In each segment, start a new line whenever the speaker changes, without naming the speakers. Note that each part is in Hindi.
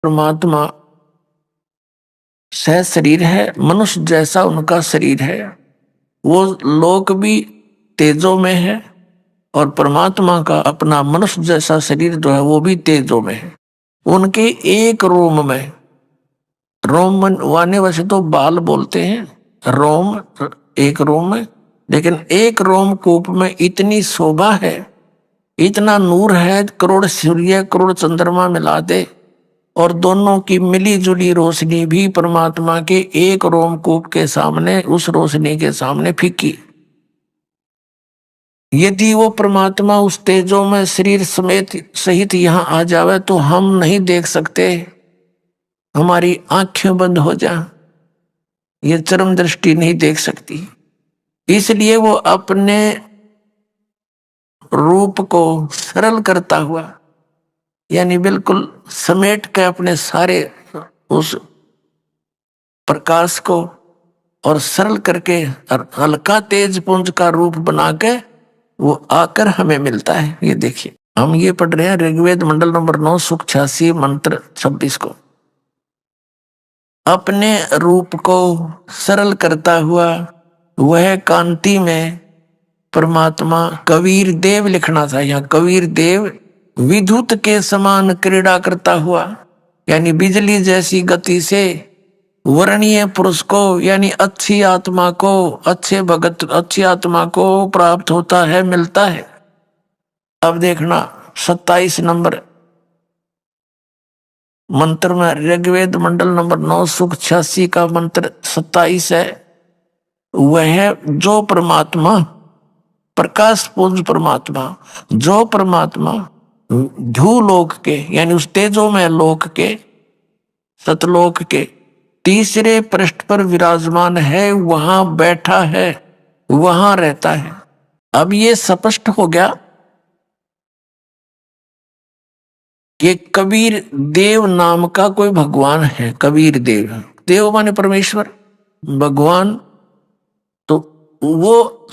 परमात्मा सह शरीर है, मनुष्य जैसा उनका शरीर है। वो लोक भी तेजों में है और परमात्मा का अपना मनुष्य जैसा शरीर जो है वो भी तेजों में है। उनके एक रोम में, रोम वाने वैसे तो बाल बोलते हैं, रोम एक रोम में, लेकिन एक रोम कूप में इतनी शोभा है, इतना नूर है, करोड़ सूर्य करोड़ चंद्रमा मिला दे और दोनों की मिली जुली रोशनी भी परमात्मा के एक रोमकूप के सामने, उस रोशनी के सामने फीकी। यदि वो परमात्मा उस तेजों में शरीर समेत सहित यहाँ आ जावे तो हम नहीं देख सकते, हमारी आंखें बंद हो जा, ये चरम दृष्टि नहीं देख सकती। इसलिए वो अपने रूप को सरल करता हुआ, यानी बिल्कुल समेट के अपने सारे उस प्रकाश को और सरल करके और हल्का तेज पुंज का रूप बना के वो आकर हमें मिलता है। ये देखिए, हम ये पढ़ रहे हैं ऋग्वेद मंडल नंबर 9 सुख 86 मंत्र 26 को। अपने रूप को सरल करता हुआ वह कांति में परमात्मा कबीर देव लिखना था, यहाँ कबीर देव विद्युत के समान क्रीड़ा करता हुआ, यानी बिजली जैसी गति से वर्णीय पुरुष को, यानी अच्छी आत्मा को, अच्छे भगत अच्छी आत्मा को प्राप्त होता है, मिलता है। अब देखना 27 नंबर मंत्र में, ऋग्वेद मंडल नंबर 9 सुख 86 का मंत्र 27 है। वह जो परमात्मा प्रकाश पुंज परमात्मा, जो परमात्मा धूलोक के, यानी उस तेजो में लोक के, सतलोक के तीसरे पृष्ठ पर विराजमान है, वहां बैठा है, वहां रहता है। अब ये स्पष्ट हो गया कि कबीर देव नाम का कोई भगवान है। कबीर देव, देव माने परमेश्वर, भगवान, तो वो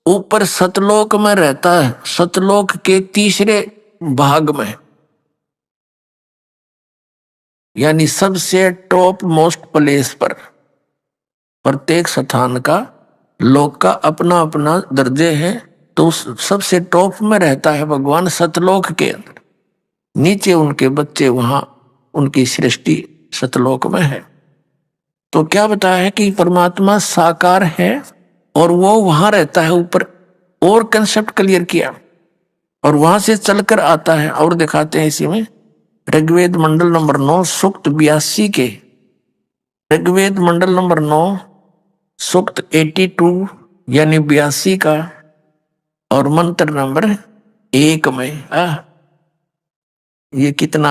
ऊपर सतलोक में रहता है, सतलोक के तीसरे भाग में, यानी सबसे टॉप मोस्ट प्लेस पर। प्रत्येक स्थान का, लोक का अपना अपना दर्जे है, तो सबसे टॉप में रहता है भगवान सतलोक के अंदर। नीचे उनके बच्चे, वहां उनकी सृष्टि सतलोक में है। तो क्या बताया है कि परमात्मा साकार है और वो वहां रहता है ऊपर, और कंसेप्ट क्लियर किया, और वहां से चलकर आता है। और दिखाते हैं इसी में ऋग्वेद मंडल नंबर 9 सूक्त 82 के, ऋग्वेद मंडल नंबर 9 सूक्त 82 यानी 82 का और मंत्र नंबर 1 में ये कितना,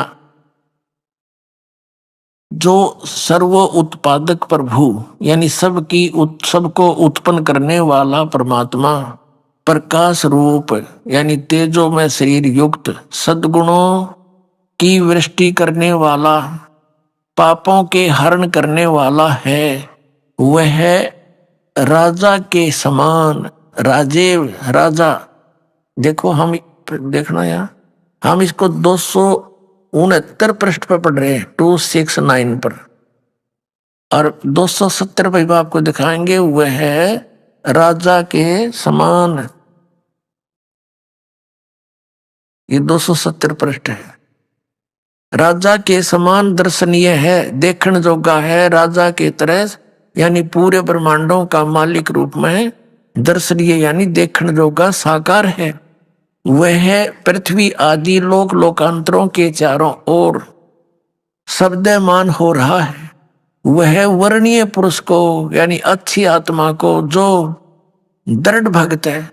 जो सर्व उत्पादक प्रभु, यानी सबको उत्पन्न करने वाला परमात्मा, प्रकाश रूप यानी तेजो में शरीर युक्त, सद्गुणों की वृष्टि करने वाला, पापों के हरण करने वाला है। वह राजा के समान, राजेव राजा। देखो हम देखना यार, हम इसको 269 पृष्ठ पर पढ़ रहे हैं, 269 पर, और 270 पर आपको दिखाएंगे वह है राजा के समान। ये 270 पृष्ठ है। राजा के समान दर्शनीय है, देखण जोगा है, राजा के तरह, यानी पूरे ब्रह्मांडों का मालिक रूप में दर्शनीय, यानी देखण जोगा साकार है। वह पृथ्वी आदि लोक लोकांतरों के चारों ओर शब्दमान हो रहा है। वह वर्णीय पुरुष को, यानी अच्छी आत्मा को, जो दृढ़ भक्त है,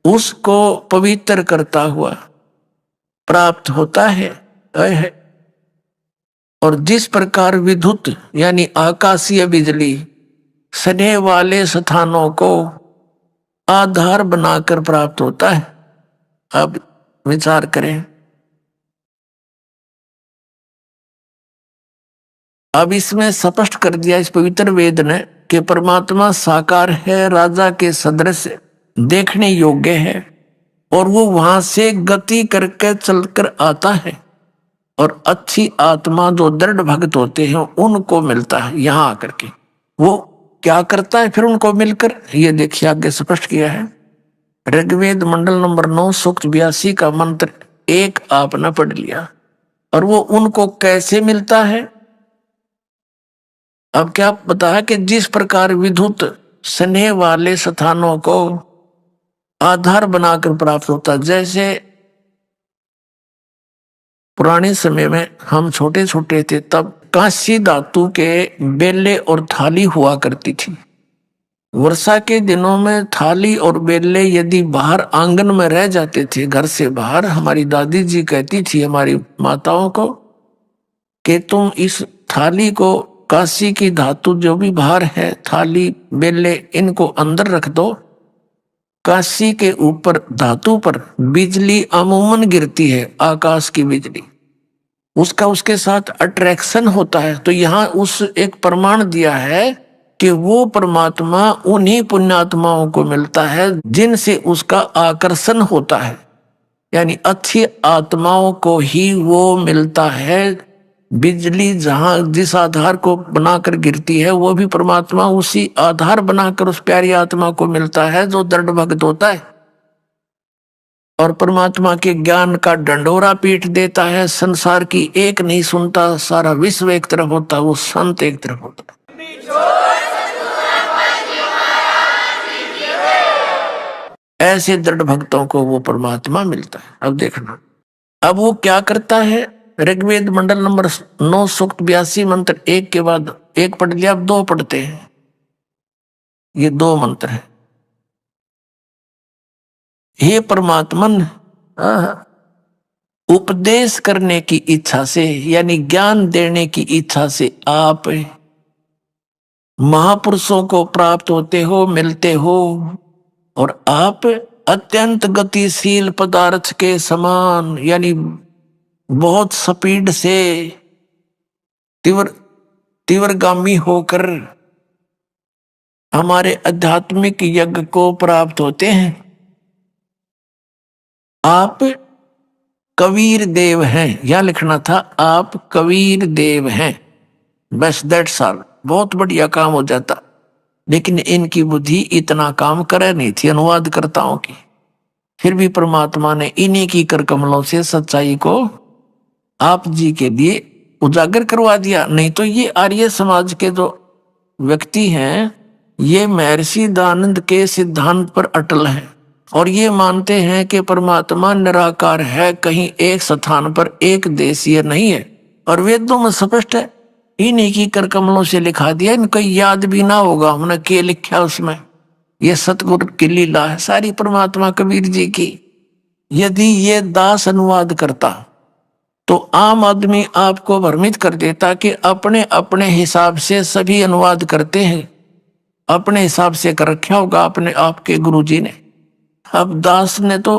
उसको पवित्र करता हुआ प्राप्त होता है। और जिस प्रकार विद्युत यानी आकाशीय बिजली सने वाले स्थानों को आधार बनाकर प्राप्त होता है। अब विचार करें, अब इसमें स्पष्ट कर दिया इस पवित्र वेद ने कि परमात्मा साकार है, राजा के सदृश देखने योग्य है, और वो वहां से गति करके चलकर आता है। और अच्छी आत्मा जो दृढ़ भक्त होते हैं उनको मिलता है यहाँ आकर के। वो क्या करता है फिर उनको मिलकर, ये देखिए आगे स्पष्ट किया है। ऋग्वेद मंडल नंबर 9 सूक्त 82 का मंत्र एक आपने पढ़ लिया, और वो उनको कैसे मिलता है। अब क्या पता है कि जिस प्रकार विद्युत स्नेह वाले स्थानों को आधार बनाकर प्राप्त होता, जैसे पुराने समय में हम छोटे छोटे थे तब कांसी धातु के बेले और थाली हुआ करती थी। वर्षा के दिनों में थाली और बेले यदि बाहर आंगन में रह जाते थे, घर से बाहर, हमारी दादी जी कहती थी हमारी माताओं को कि तुम इस थाली को, कांसी की धातु जो भी बाहर है, थाली बेले, इनको अंदर रख दो। कांसी के ऊपर धातु पर बिजली अमूमन गिरती है, आकाश की बिजली, उसका उसके साथ अट्रैक्शन होता है। तो यहाँ उस एक प्रमाण दिया है कि वो परमात्मा उन्हीं पुण्यात्माओं को मिलता है जिनसे उसका आकर्षण होता है, यानी अच्छी आत्माओं को ही वो मिलता है। बिजली जहां जिस आधार को बनाकर गिरती है वो भी परमात्मा उसी आधार बनाकर उस प्यारी आत्मा को मिलता है जो दृढ़ भक्त होता है और परमात्मा के ज्ञान का डंडोरा पीट देता है। संसार की एक नहीं सुनता, सारा विश्व एक तरफ होता, वो संत एक तरफ होता। ऐसे दृढ़ भक्तों को वो परमात्मा मिलता है। अब देखना, अब वो क्या करता है। ऋग्वेद मंडल नंबर 9 सूक्त 82 मंत्र एक के बाद एक पढ़ लिया, अब दो पढ़ते हैं। ये दो मंत्र है। हे परमात्मन, उपदेश करने की इच्छा से, यानी ज्ञान देने की इच्छा से आप महापुरुषों को प्राप्त होते हो, मिलते हो, और आप अत्यंत गतिशील पदार्थ के समान, यानी बहुत स्पीड से तीव्रगामी होकर हमारे आध्यात्मिक यज्ञ को प्राप्त होते हैं। आप कबीर देव हैं, यह लिखना था, आप कबीर देव हैं, बस दैट्स ऑल। बहुत बढ़िया काम हो जाता, लेकिन इनकी बुद्धि इतना काम करे नहीं थी अनुवादकर्ताओं की। फिर भी परमात्मा ने इन्हीं की कर कमलों से सच्चाई को आप जी के लिए उजागर करवा दिया। नहीं तो ये आर्य समाज के जो व्यक्ति हैं, ये महर्षि दयानंद के सिद्धांत पर अटल हैं और ये मानते हैं कि परमात्मा निराकार है, कहीं एक स्थान पर एक देशीय नहीं है। और वेदों में स्पष्ट है, इन्हीं की कर कमलों से लिखा दिया, इनको याद भी ना होगा हमने क्या लिखा उसमें। ये सतगुरु की लीला है सारी परमात्मा कबीर जी की। यदि ये दास अनुवाद करता तो आम आदमी आपको भ्रमित कर देता कि अपने अपने हिसाब से सभी अनुवाद करते हैं, अपने हिसाब से कर रखा होगा अपने आपके गुरुजी ने। अब दास ने तो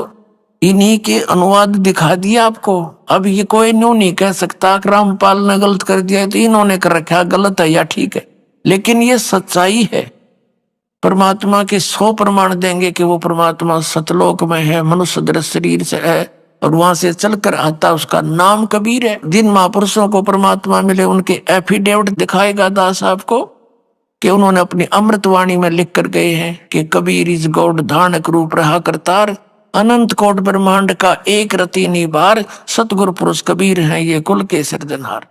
इन्हीं के अनुवाद दिखा दिया आपको। अब ये कोई न्यू नहीं कह सकता कि रामपाल ने गलत कर दिया तो इन्होंने कर रखा, गलत है या ठीक है, लेकिन ये सच्चाई है। परमात्मा के 100 प्रमाण देंगे कि वो परमात्मा सतलोक में है, मनुष्य दृश्य शरीर से है और वहां से चलकर आता, उसका नाम कबीर है। जिन महापुरुषों को परमात्मा मिले उनके एफिडेविट दिखाएगा दास आपको कि उन्होंने अपनी अमृतवाणी में लिख कर गए हैं कि कबीर इस गौड़ धानक रूप रहा करतार, अनंत कोट ब्रह्मांड का एक रति निबार, सतगुरु पुरुष कबीर हैं ये कुल के सिरजनहार।